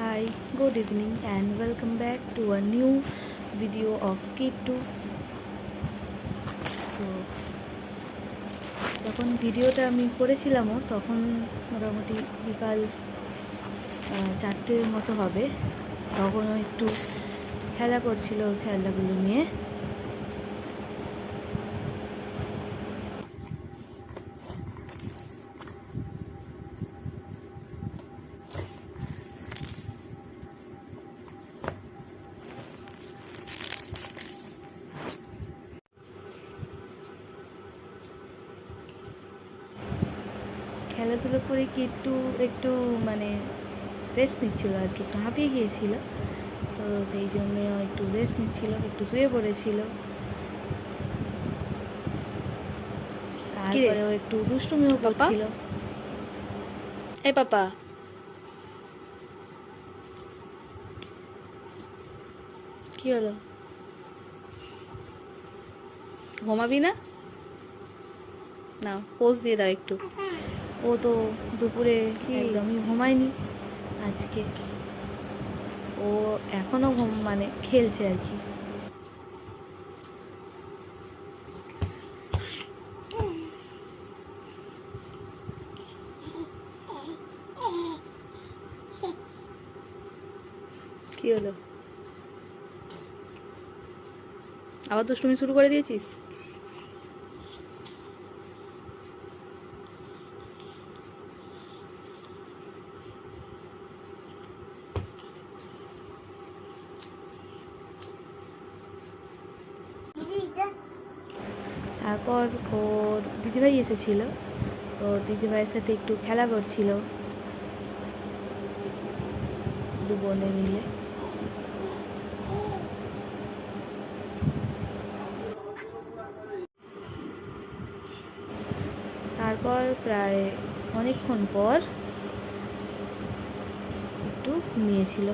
Hi, good evening and welcome back to a new video of Kid2. তো যখন ভিডিওটা আমি করেছিলামও তখন মোটামুটি বিকাল 4টের মতো হবে। তখনও একটু খেলা করছিল ওর খেলাগুলো নিয়ে। খেলাধুলো করে কি একটু মানে রেস্ট নিচ্ছিল আর কি, একটু হাঁপিয়ে গিয়েছিল, তো সেই জন্য একটু রেস্ট নিচ্ছিল, একটু শুয়ে পড়েছিল। তারপরে ও একটু দুষ্টুমিও করছিল। এই পাপা, কি হলো? ঘুমাবি না? না, পোজ দিয়ে দাও একটু। ও তো দুপুরে একদমই ঘুমায়নি আজকে। ও এখনও মানে খেলছে আর কি। কি হলো? আবার দুষ্টুমি শুরু করে দিয়েছিস? তারপর ওর দিদিভাই এসেছিল, তো দিদিভাইয়ের সাথে একটু খেলা করছিল দু বোনে মিলে। তারপর প্রায় অনেকক্ষণ পর একটু ঘুমিয়েছিল।